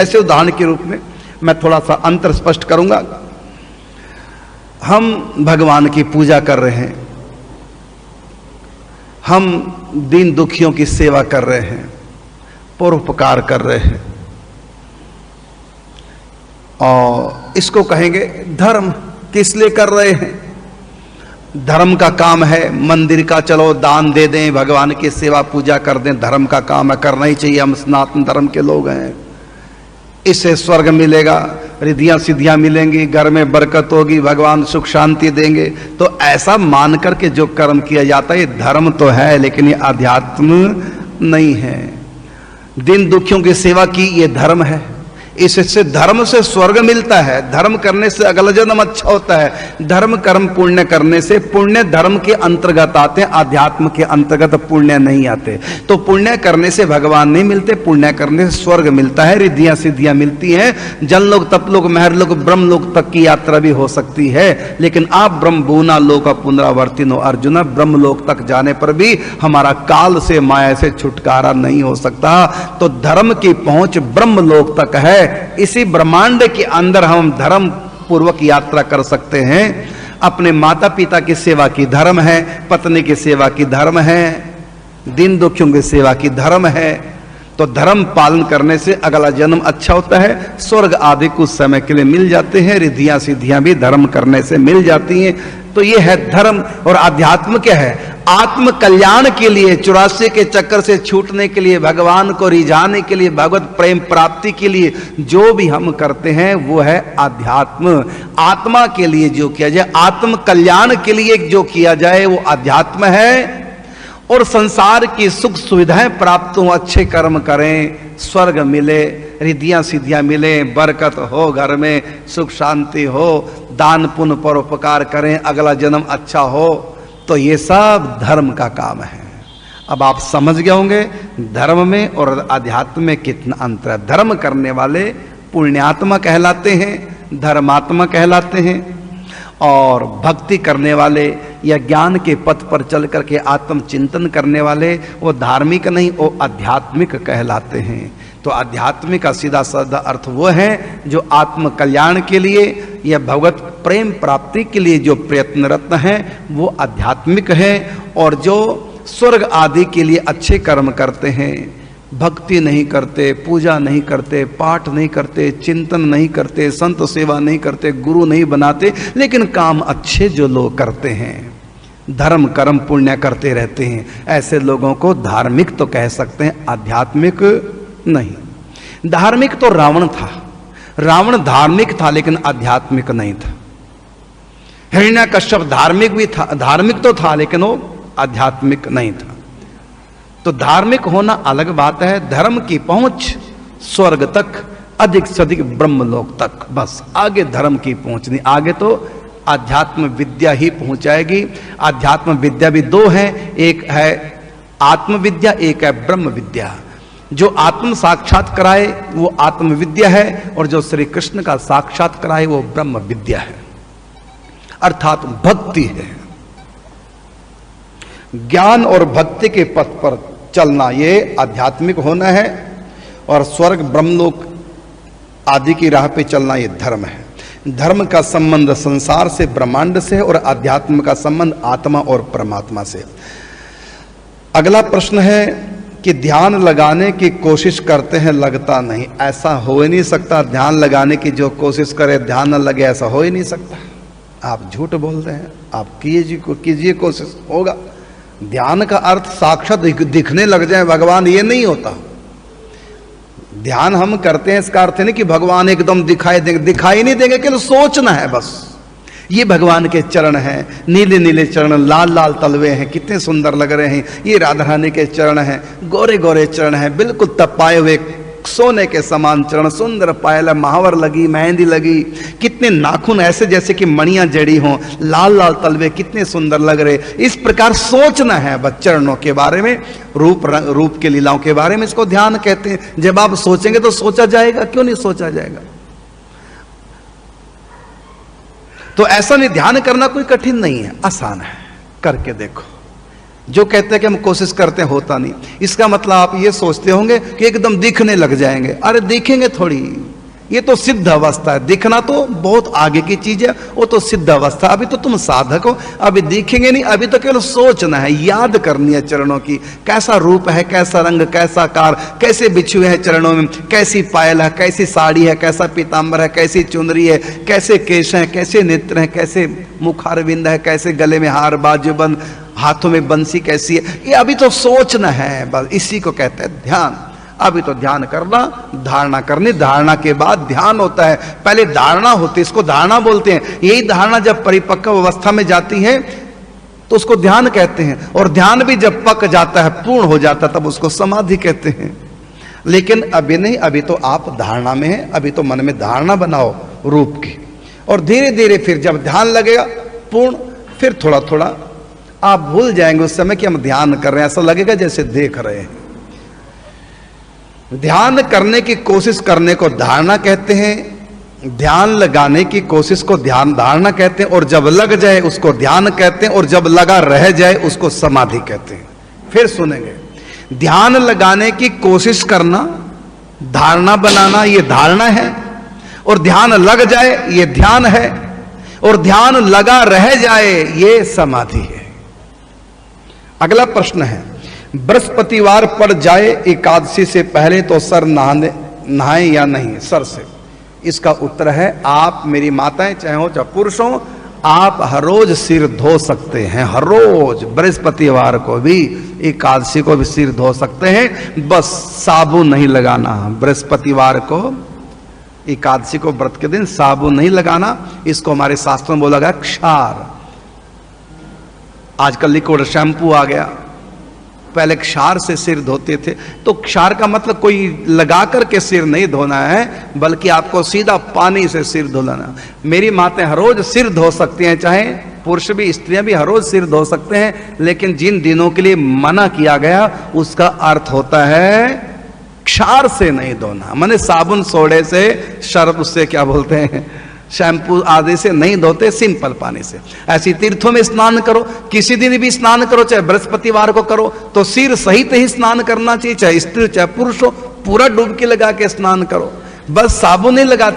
ऐसे उदाहरण के रूप में मैं थोड़ा सा अंतर स्पष्ट करूंगा। हम भगवान की पूजा कर रहे हैं, हम दीन दुखियों की सेवा कर रहे हैं, परोपकार कर रहे हैं, और इसको कहेंगे धर्म। किस लिए कर रहे हैं? धर्म का काम है मंदिर का, चलो दान दे दें, भगवान की सेवा पूजा कर दें, धर्म का काम है, करना ही चाहिए, हम सनातन धर्म के लोग हैं, इससे स्वर्ग मिलेगा, रिद्धियां सिद्धियां मिलेंगी, घर में बरकत होगी, भगवान सुख शांति देंगे। तो ऐसा मान करके जो कर्म किया जाता है ये धर्म तो है, लेकिन ये अध्यात्म नहीं है। दीन दुखियों की सेवा की ये धर्म है, इससे धर्म से स्वर्ग मिलता है, धर्म करने से अगला जन्म अच्छा होता है। धर्म कर्म पुण्य करने से, पुण्य धर्म के अंतर्गत आते हैं, अध्यात्म के अंतर्गत पुण्य नहीं आते। तो पुण्य करने से भगवान नहीं मिलते, पुण्य करने से स्वर्ग मिलता है, रिद्धियां सिद्धियां मिलती हैं, जनलोक तपलोक महरलोक ब्रह्मलोक तक की यात्रा भी हो सकती है। लेकिन आप ब्रह्म भूना लोक पुनरावर्तिनो अर्जुन, ब्रह्मलोक तक जाने पर भी हमारा काल से माया से छुटकारा नहीं हो सकता। तो धर्म की पहुंच ब्रह्मलोक तक है। इसी ब्रह्मांड के अंदर हम धर्म पूर्वक यात्रा कर सकते हैं। अपने माता पिता की सेवा की धर्म है, पत्नी की सेवा की धर्म है, दीन दुखियों की सेवा की धर्म है। तो धर्म पालन करने से अगला जन्म अच्छा होता है, स्वर्ग आदि कुछ समय के लिए मिल जाते हैं, रिद्धियां सिद्धियां भी धर्म करने से मिल जाती हैं। तो ये है धर्म। और अध्यात्म क्या है? आत्म कल्याण के लिए, 84 के चक्कर से छूटने के लिए, भगवान को रिझाने के लिए, भगवत प्रेम प्राप्ति के लिए जो भी हम करते हैं वो है अध्यात्म। आत्मा के लिए जो किया जाए, आत्म कल्याण के लिए जो किया जाए वो अध्यात्म है। और संसार की सुख सुविधाएं प्राप्त हो, अच्छे कर्म करें, स्वर्ग मिले, रिद्धियां सिद्धियां मिले, बरकत हो, घर में सुख शांति हो, दान पुण्य परोपकार करें, अगला जन्म अच्छा हो, तो ये सब धर्म का काम है। अब आप समझ गए होंगे धर्म में और अध्यात्म में कितना अंतर है। धर्म करने वाले पुण्यात्मा कहलाते हैं, धर्मात्मा कहलाते हैं, और भक्ति करने वाले या ज्ञान के पथ पर चल करके आत्म चिंतन करने वाले वो धार्मिक नहीं, वो आध्यात्मिक कहलाते हैं। तो आध्यात्मिक का सीधा साधा अर्थ वो है जो आत्म कल्याण के लिए या भगवत प्रेम प्राप्ति के लिए जो प्रयत्नरत हैं वो आध्यात्मिक है। और जो स्वर्ग आदि के लिए अच्छे कर्म करते हैं, भक्ति नहीं करते, पूजा नहीं करते, पाठ नहीं करते, चिंतन नहीं करते, संत सेवा नहीं करते, गुरु नहीं बनाते, लेकिन काम अच्छे जो लोग करते हैं, धर्म कर्म पुण्य करते रहते हैं, ऐसे लोगों को धार्मिक तो कह सकते हैं, आध्यात्मिक नहीं। धार्मिक तो रावण था, रावण धार्मिक था लेकिन आध्यात्मिक नहीं था। हिरण्यकश्यप धार्मिक भी था, धार्मिक तो था लेकिन वो आध्यात्मिक नहीं था। तो धार्मिक होना अलग बात है, धर्म की पहुंच स्वर्ग तक, अधिक से अधिक ब्रह्मलोक तक, बस आगे धर्म की पहुंच नहीं, आगे तो आध्यात्म विद्या ही पहुंचाएगी। आध्यात्म विद्या भी दो है, एक है आत्म विद्या, एक है ब्रह्म विद्या। जो आत्म साक्षात कराए वो आत्म विद्या है, और जो श्री कृष्ण का साक्षात कराए वो ब्रह्म विद्या है, अर्थात भक्ति है। ज्ञान और भक्ति के पथ पर चलना ये आध्यात्मिक होना है, और स्वर्ग ब्रह्मलोक आदि की राह पे चलना ये धर्म है। धर्म का संबंध संसार से, ब्रह्मांड से, और अध्यात्म का संबंध आत्मा और परमात्मा से। अगला प्रश्न है कि ध्यान लगाने की कोशिश करते हैं, लगता नहीं। ऐसा हो ही नहीं सकता, ध्यान लगाने की जो कोशिश करे ध्यान न लगे, ऐसा हो ही नहीं सकता। आप झूठ बोल रहे हैं, आप कीजिए कोशिश, होगा। ध्यान का अर्थ साक्षात दिखने लग जाए भगवान, ये नहीं होता। ध्यान हम करते हैं इसका अर्थ नहीं कि भगवान एकदम दिखाई देंगे, दिखाई नहीं देंगे, केवल सोचना है बस। ये भगवान के चरण हैं, नीले नीले चरण, लाल लाल तलवे हैं, कितने सुंदर लग रहे हैं। ये राधा रानी के चरण हैं, गोरे गोरे चरण हैं, बिल्कुल तपाए हुए सोने के समान चरण, सुंदर पायल, महावर लगी, मेहंदी लगी, कितने नाखून ऐसे जैसे कि मणियां जड़ी हों, लाल लाल तलवे, कितने सुंदर लग रहे। इस प्रकार सोचना है बस चरणों के बारे में, रूप के लीलाओं के बारे में, इसको ध्यान कहते हैं। जब आप सोचेंगे तो सोचा जाएगा, क्यों नहीं सोचा जाएगा। तो ऐसा नहीं, ध्यान करना कोई कठिन नहीं है, आसान है, करके देखो। जो कहते हैं कि हम कोशिश करते हैं होता नहीं, इसका मतलब आप ये सोचते होंगे कि एकदम दिखने लग जाएंगे। अरे दिखेंगे थोड़ी, ये तो सिद्ध अवस्था है। दिखना तो बहुत आगे की चीज है, वो तो सिद्ध अवस्था। अभी तो तुम साधक हो, अभी दिखेंगे नहीं, अभी तो केवल सोचना है, याद करनी है चरणों की। कैसा रूप है, कैसा रंग, कैसा कार, कैसे बिछुए हैं चरणों में, कैसी पायल है, कैसी साड़ी है, कैसा पीताम्बर है, कैसी चुनरी है, कैसे केश हैं, कैसे नेत्र हैं, कैसे मुखारविंद है, कैसे गले में हार, बाजूबंद, हाथों में बंसी कैसी है, ये अभी तो सोचना है बस। इसी को कहते हैं ध्यान। अभी तो ध्यान करना, धारणा करनी, धारणा के बाद ध्यान होता है। पहले धारणा होती है, इसको धारणा बोलते हैं। यही धारणा जब परिपक्व अवस्था में जाती है तो उसको ध्यान कहते हैं, और ध्यान भी जब पक जाता है, पूर्ण हो जाता है, तब उसको समाधि कहते हैं। लेकिन अभी नहीं, अभी तो आप धारणा में हैं। अभी तो मन में धारणा बनाओ रूप की, और धीरे धीरे फिर जब ध्यान लगेगा पूर्ण, फिर थोड़ा थोड़ा आप भूल जाएंगे उस समय कि हम ध्यान कर रहे हैं। ऐसा लगेगा जैसे देख रहे हैं। ध्यान करने की कोशिश करने को धारणा कहते हैं, ध्यान लगाने की कोशिश को ध्यान धारणा कहते हैं, और जब लग जाए उसको ध्यान कहते हैं, और जब लगा रह जाए उसको समाधि कहते हैं। फिर सुनेंगे, ध्यान लगाने की कोशिश करना, धारणा बनाना, ये धारणा है, और ध्यान लग जाए ये ध्यान है, और ध्यान लगा रह जाए ये समाधि है। अगला प्रश्न है, बृहस्पतिवार पड़ जाए एकादशी से पहले तो सर नहाए या नहीं? सर से इसका उत्तर है, आप मेरी माताएं चाहे हो चाहे पुरुष हो, आप हर रोज सिर धो सकते हैं। हर रोज, बृहस्पतिवार को भी, एकादशी को भी सिर धो सकते हैं, बस साबुन नहीं लगाना। बृहस्पतिवार को, एकादशी को, व्रत के दिन साबुन नहीं लगाना। इसको हमारे शास्त्रों में बोला गया क्षार। आजकल लिक्विड शैम्पू आ गया, पहले क्षार से सिर धोते थे। तो क्षार का मतलब कोई लगा करके सिर नहीं धोना है, बल्कि आपको सीधा पानी से सिर धोना। मेरी माताएं हर रोज सिर धो सकती हैं, चाहे पुरुष भी स्त्रियां भी हर रोज सिर धो सकते हैं, लेकिन जिन दिनों के लिए मना किया गया उसका अर्थ होता है क्षार से नहीं धोना। माने साबुन सोडे से, सर्फ से, क्या बोलते हैं, शैम्पू आदि से नहीं धोते, सिंपल पानी से। ऐसी तीर्थों में स्नान करो, किसी दिन भी स्नान करो, चाहे बृहस्पतिवार को करो, तो सिर सहित ही स्नान करना चाहिए, चाहे स्त्री चाहे पुरुष हो। पूरा डुबकी लगा के स्नान करो, बस साबुन नहीं लगाते।